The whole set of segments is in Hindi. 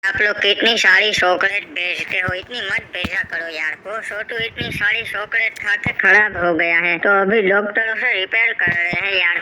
आप लोग कितनी सारी चॉकलेट भेजते हो, इतनी मत भेजा करो यार। वो छोटू इतनी सारी चॉकलेट खा के खराब हो गया है, तो अभी डॉक्टर उसे रिपेयर कर रहे हैं यार।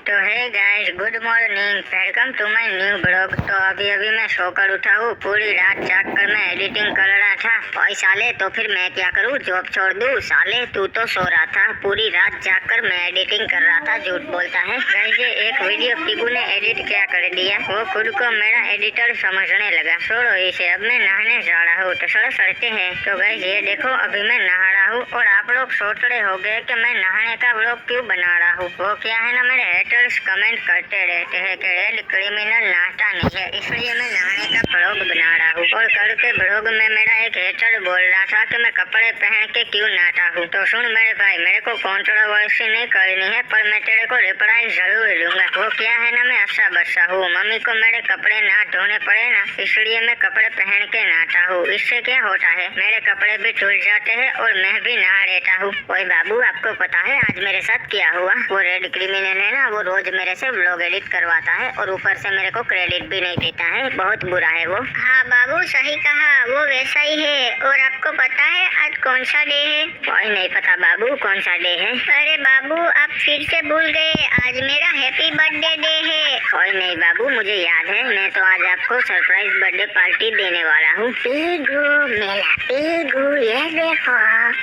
तो है guys, good morning, welcome to my new blog. तो अभी मैं सोकर उठा हूँ, पूरी रात जाग कर मैं एडिटिंग कर रहा था। और साले तो फिर मैं क्या करूँ, जॉब छोड़ दूँ? साले तू तो सो रहा था, पूरी रात जाग कर मैं एडिटिंग कर रहा था, झूठ बोलता है। गाइस ये एक वीडियो टिगू ने एडिट क्या कर दिया, वो खुद को मेरा एडिटर समझने लगा। छोड़ो इसे, अब मैं नहाने जा रहा हूँ, तो चलो चलते हैं। तो गाइस ये देखो, अभी मैं नहा रहा हूँ और आप लोग सोच रहे होंगे कि मैं नहाने का व्लॉग क्यों बना रहा हूँ। वो क्या है ना, मेरे हेटर्स कमेंट करते रहते हैं कि रेड क्रिमिनल नहाता नहीं है, इसलिए मैं नहाने का व्लॉग बना रहा हूँ। और कल के व्लॉग में मेरा एक हेटर बोल रहा था कि मैं कपड़े पहन के क्यों नहाता हूँ। तो सुन मेरे भाई, मेरे को कंट्रोवर्सी नहीं करनी है, पर मैं तेरे को रिप्लाई जरूर दूंगा। वो क्या है ना, मैं अच्छा बच्चा हूँ, मम्मी को मेरे कपड़े ना धोने पड़े ना, इसलिए मैं कपड़े पहन के नहाता हूँ। इससे क्या होता है, मेरे कपड़े भी धुल जाते हैं और मैं भी नहा लेता हूँ। ओए बाबू, आपको पता है आज मेरे साथ क्या हुआ? वो रेड क्रिमिनल है ना, वो रोज मेरे से व्लॉग एडिट करवाता है और ऊपर से मेरे को क्रेडिट भी नहीं देता है, बहुत बुरा है वो। हाँ बाबू, सही कहा, वो वैसा ही है। और आपको पता है आज कौन सा डे है? कोई नहीं पता बाबू, कौन सा डे है? अरे बाबू, आप फिर से भूल गए, आज मेरा हैप्पी बर्थडे डे है। कोई नहीं बाबू, मुझे याद है, मैं तो आज आपको सरप्राइज बर्थडे पार्टी देने वाला हूँ। पीगू, मेरा पीगू, ये देखो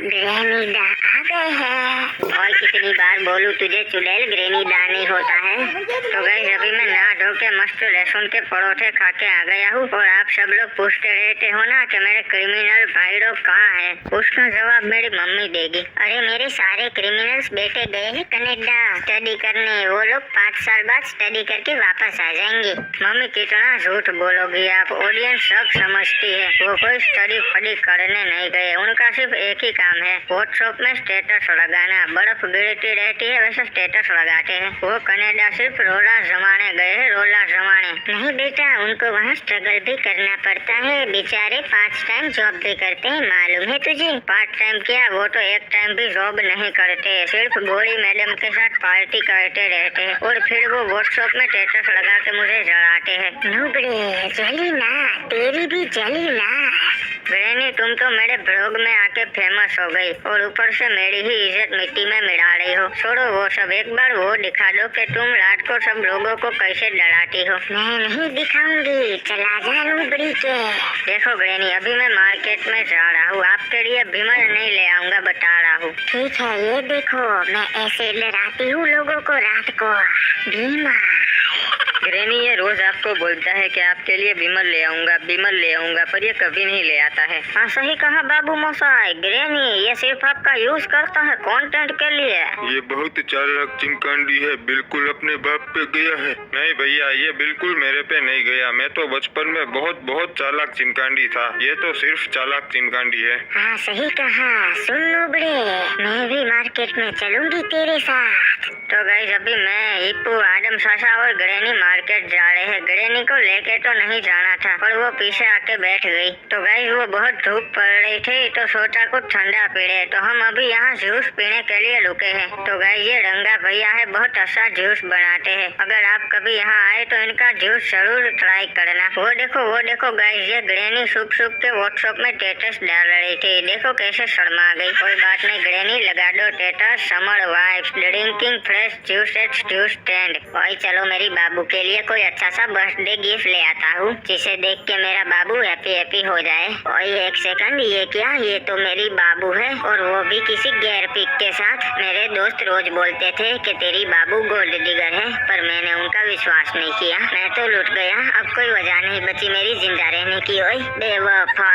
ग्रैनी दा आ गए हैं। और कितनी बार बोलूं तुझे चुड़ैल, ग्रैनी दा नहीं होता है। तो गाइस अभी मैं नहा धो के मस्त लहसुन के परोठे खा के आ गया हूँ। और आप सब लोग पूछते रहते हो ना कि मेरे क्रिमिनल भाई लोग कहाँ है, उसका जवाब मेरी मम्मी देगी। अरे मेरे सारे क्रिमिनल्स बेटे गए हैं कनाडा स्टडी करने, वो लोग 5 साल बाद स्टडी करके वापस आ जाएंगे। मम्मी कितना झूठ बोलोगी आप, ऑडियंस सब समझती है। वो कोई स्टडी फडी करने नहीं गए, उनका सिर्फ एक ही काम है, व्हाट्सएप में स्टेटस लगाना। बर्फ गिरती रहती है वैसे स्टेटस लगाते हैं। वो कनाडा सिर्फ रोला जमाने गए हैं, रोला जमाने। नहीं बेटा, उनको वहाँ स्ट्रगल भी करना पड़ता है, बेचारे 5 टाइम जॉब भी करते हैं, मालूम है तुझे? पार्ट टाइम क्या, वो तो एक टाइम भी जॉब नहीं करते, सिर्फ गोली मैडम के साथ पार्टी करते रहते हैं और फिर वो व्हाट्सएप में स्टेटस लगा के मुझे जलाते हैं। नुबड़े जली ना, तेरी भी जली ना। ग्रैनी, तुम तो मेरे ब्लॉग में आके फेमस हो गई और ऊपर से मेरी ही इज्जत मिट्टी में मिला रही हो। छोड़ो वो सब, एक बार वो दिखा दो कि तुम रात को सब लोगों को कैसे डराती हो। मैं नहीं दिखाऊंगी, चला जा नुबड़ी के। देखो ग्रैनी, अभी मैं मार्केट में जा रहा हूँ, आपके लिए विमल नहीं ले आऊंगा, बता रहा हूँ। ठीक है, ये देखो मैं ऐसे डराती हूँ लोगों को रात को। विमल ग्रैनी ये रोज आपको बोलता है कि आपके लिए विमल ले आऊंगा, विमल ले आऊंगा, पर ये कभी नहीं ले आता है। हाँ सही कहा बाबू मौसाई, ग्रैनी ये सिर्फ आपका यूज करता है कंटेंट के लिए। ये बहुत चालाक चिमकांडी है, बिल्कुल अपने बाप पे गया है। नहीं भैया, ये बिल्कुल मेरे पे नहीं गया, मैं तो बचपन में बहुत चालाक चिमकांडी था, ये तो सिर्फ चालाक चिमकांडी है। हाँ सही कहा। सुन नुबड़े, मैं भी मार्केट में चलूंगी तेरे साथ। तो गाइस अभी मैं, हिप्पू, आदम सासा और ग्रैनी मार्केट जा रहे हैं। ग्रैनी को लेके तो नहीं जाना था, पर वो पीछे आके बैठ गई। तो गाइस वो बहुत धूप पड़ रही थी, तो सोचा कुछ ठंडा पी ले, तो हम अभी यहाँ जूस पीने के लिए रुके हैं। तो गाइस ये रंगा भैया है, बहुत अच्छा जूस बनाते हैं, अगर आप कभी यहाँ आए तो इनका जूस जरूर ट्राई करना। वो देखो गाइस, ये ग्रैनी छुप के व्हाट्सएप में स्टेटस डाल रही थी, देखो कैसे शर्मा गई। कोई बात नहीं ग्रैनी, लगा दो status, summer vibes drinking fresh juice at juice stand. और चलो मेरी बाबू के लिए कोई अच्छा सा बर्थडे गिफ्ट ले आता हूँ, जिसे देख के मेरा बाबू हैप्पी हो जाए। और एक सेकंड, ये क्या, ये तो मेरी बाबू है और वो भी किसी गैर पिक के साथ। मेरे दोस्त रोज बोलते थे कि तेरी बाबू गोल्ड डिगर है, पर मैंने उनका विश्वास नहीं किया, मैं तो लुट गया। अब कोई वजह नहीं बची मेरी जिंदा रहने की। ओए बेवफा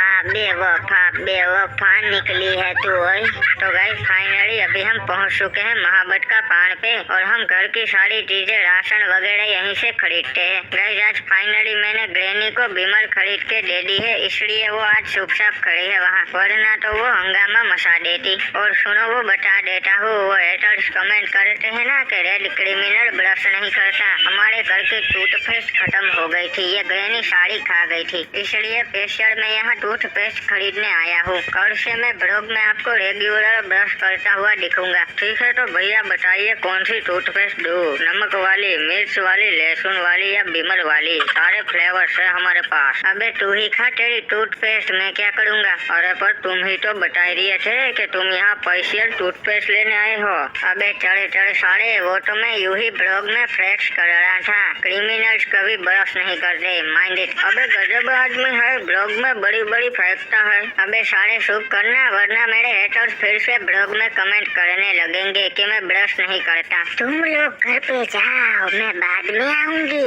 निकली है तू। ओए तो गाइस फाइनली अभी हम पहुंच चुके हैं महाबत का पहाड़ पे और हम घर की सारी चीजें, राशन वगैरह यहीं से खरीदते हैं। गाइस आज फाइनली मैंने ग्रैनी को विमल खरीद के दे दी है, इसलिए वो आज चुपचाप खड़ी है वहाँ, वरना तो वो हंगामा मचा देती। और सुनो, वो बता देता हूँ, वो हेटर्स कमेंट करते हैं ना कि रेड क्रिमिनल ब्रश नहीं करता, हमारे घर की टूथपेस्ट खत्म हो गई थी, ये ग्रैनी साड़ी खा गई थी, इसलिए फेशियल में यहाँ टूथ टूथपेस्ट खरीदने आया हूँ। कल से मैं ब्लॉग में आपको रेगुलर ब्रश करता हुआ दिखूंगा। ठीक है, तो भैया बताइए कौन सी टूथपेस्ट दूँ? नमक वाली, मिर्च वाली, लहसुन वाली या बिमल वाली? सारे फ्लेवर्स है हमारे पास। अबे तू ही खा तेरी टूथपेस्ट, मैं क्या करूँगा? अरे पर तुम ही तो बता रहे थे कि तुम यहाँ स्पेशल टूथपेस्ट लेने आए हो। अबे चढ़े चढ़े साले, वो तो मैं यूं ही ब्लॉग में फ्लेक्स कर रहा था। क्रिमिनल्स कभी ब्रश नहीं करते, माइंड इट। अबे गजब आदमी है, ब्लॉग में बड़ी बड़ी फेंकता है। अबे सारे शुभ करना, वरना मेरे हेटर्स फिर से ब्लॉग में कमेंट करने लगेंगे कि मैं ब्रश नहीं करता। तुम लोग घर पे जाओ, मैं बाद में आऊंगी।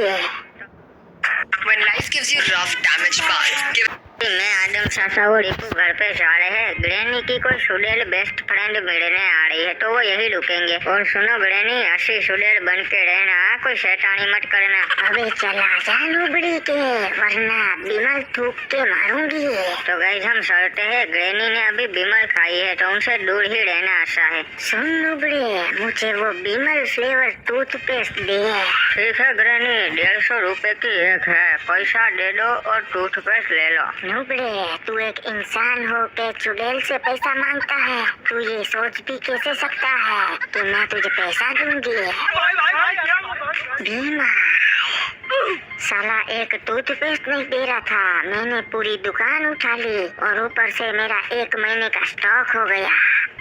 When life gives you rough, damaged paths, give मैं आदम सासा और रिपू घर पे जा रहे हैं। ग्रैनी की कोई सुडेल बेस्ट फ्रेंड मिलने आ रही है, तो वो यही रुकेंगे। और सुनो ग्रैनी, अच्छी सुडेल बन के रहना, कोई शैतानी मत करना। अबे चला जा नुबड़ी के, वरना बिमल थूक के मारूंगी। तो गाइस हम चलते हैं। ग्रैनी ने अभी बिमल खाई है, तो उनसे दूर ही रहना अच्छा है। सुन नुबड़े, मुझे वो बिमल फ्लेवर टूथपेस्ट दे। ठीक है ग्रैनी, 150 रुपए की एक है, पैसा दे दो और टूथपेस्ट ले लो। नुबड़े, तू एक इंसान हो के चुड़ैल से पैसा मांगता है? तू ये सोच भी कैसे सकता है कि मैं तुझे पैसा दूंगी? भीमा, साला एक टूथपेस्ट नहीं दे रहा था, मैंने पूरी दुकान उठा ली और ऊपर से मेरा 1 महीने का स्टॉक हो गया।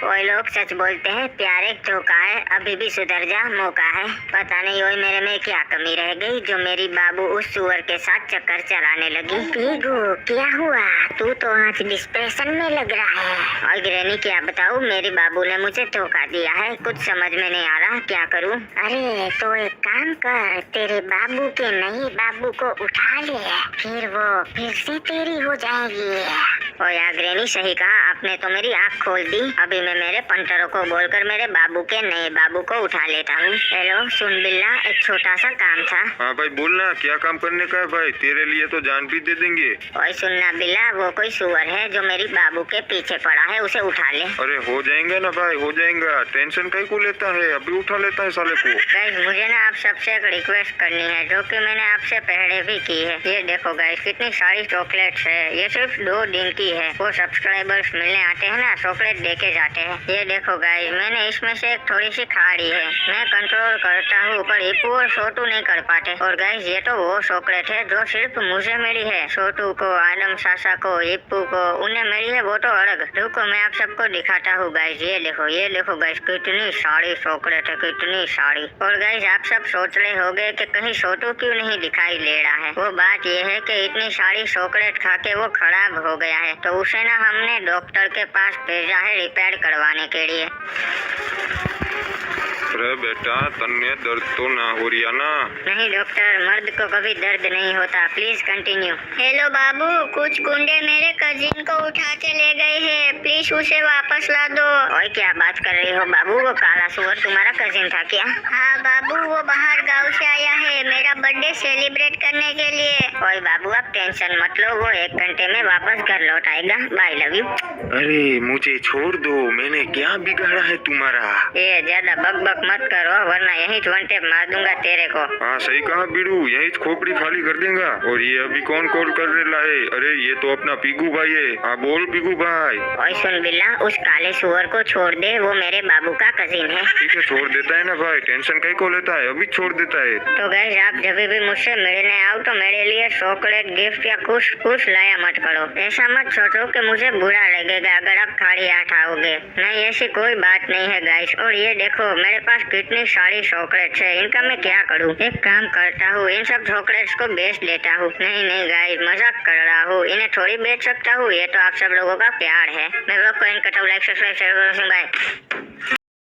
कोई लोग सच बोलते हैं, प्यार एक धोखा है, अभी भी सुधर जा, मौका है। पता नहीं ओए मेरे में क्या कमी रह गई जो मेरी बाबू उस सुअर के साथ चक्कर चलाने लगी। पीगू, क्या हुआ? तू तो आज डिस्प्रेशन में लग रहा है। और ग्रैनी क्या बताऊँ, मेरी बाबू ने मुझे धोखा दिया है, कुछ समझ में नहीं आ रहा, क्या करूँ? अरे तो एक काम कर, तेरे बाबू के नए बाबू को उठा ले, फिर वो फिर से तेरी हो जाएगी। ओ यार ग्रैनी, सही कहा आपने, तो मेरी आँख खोल दी। अभी मैं मेरे पंटरों को बोलकर मेरे बाबू के नए बाबू को उठा लेता हूँ। हेलो सुन बिल्ला, एक छोटा सा काम था। हाँ भाई बोलना, क्या काम करने का है भाई? तेरे लिए तो जान भी दे देंगे। ओए सुनना बिल्ला, वो कोई सुअर है जो मेरी बाबू के पीछे पड़ा है, उसे उठा ले। अरे हो जाएगा ना भाई, हो जाएगा, टेंशन कहीं को लेता है, अभी उठा लेता है साले को। गाइस मुझे ना आप सबसे एक रिक्वेस्ट करनी है, जो कि मैंने आपसे पहले भी की है। ये देखो गाइस, कितनी सारी चॉकलेट्स है, ये सिर्फ 2 दिन की है। वो सब्सक्राइबर्स मिलने आते हैं ना, चॉकलेट देके जाते हैं। ये देखो गाइस, मैंने इसमें से एक थोड़ी सी खा ली है। मैं कंट्रोल करता हूँ पर हिप्पू और छोटू नहीं कर पाते। और गाइस ये तो वो चॉकलेट है जो सिर्फ मुझे मिली है, छोटू को, आदम सासा को, हिप्पू को उन्हें मिली है, वो तो अलग। रुको मैं आप सबको दिखाता हूँ गाइस। ये देखो गाइस, कितनी सारी चॉकलेट है, कितनी सारी। और गाइस आप सब सोच रहे होंगे कि कहीं छोटू क्यों नहीं दिखाई दे रहा है। वो बात ये है कि इतनी सारी चॉकलेट खा के वो खराब हो गया है, तो उसे ना हमने डॉक्टर के पास भेजा है रिपेयर करवाने के लिए। अरे बेटा, तन्ने दर्द तो ना हो रही है ना? नहीं डॉक्टर, मर्द को कभी दर्द नहीं होता। Please continue. हेलो बाबू, कुछ गुंडे मेरे कजिन को उठा के ले गए हैं, प्लीज उसे वापस ला दो। और क्या बात कर रही हो बाबू, वो काला सुअर तुम्हारा कजिन था क्या? हाँ बाबू, वो बाहर गाँव से आया है मेरा बर्थडे सेलिब्रेट करने के लिए। कोई बाबू आप टेंशन मत लो, वो 1 घंटे में वापस घर लौट आएगा। Bye love you. अरे मुझे छोड़ दो, मैंने क्या बिगाड़ा है तुम्हारा? ये ज्यादा बक मत करो, वरना यही 1 टेप मार दूंगा तेरे को। हाँ सही कहा बीड़ू, यही खोपड़ी खाली कर देगा। और ये अभी कौन कॉल कर रहा है? अरे ये तो अपना पीगू भाई है। हाँ बोल पीगू भाई। और सुन बिल्ला, उस काले सुअर को छोड़ दे, वो मेरे बाबू का कजिन है। ठीक है छोड़ देता है ना भाई, टेंशन कहीं को लेता है, अभी छोड़ देता है। तो गाइस आप जब भी मुझसे मिलने आओ तो मेरे लिए चॉकलेट गिफ्ट या कुछ लाया मत करो। ऐसा मत सोचो कि मुझे बुरा लगेगा अगर आप खाली हाथ आओगे। नहीं ऐसी कोई बात नहीं है गाइस। और ये देखो मेरे पास कितनी सारी चॉकलेट्स है, इनका मैं क्या करूँ? एक काम करता हूँ, इन सब चॉकलेट्स को बेच देता हूँ। नहीं गाइस, मजाक कर रहा हूँ, इन्हें थोड़ी बेच सकता हूँ, ये तो आप सब लोगों का प्यार है। मैं लोग को इनका लाइक सब्सक्राइब शेयर करो। बाय।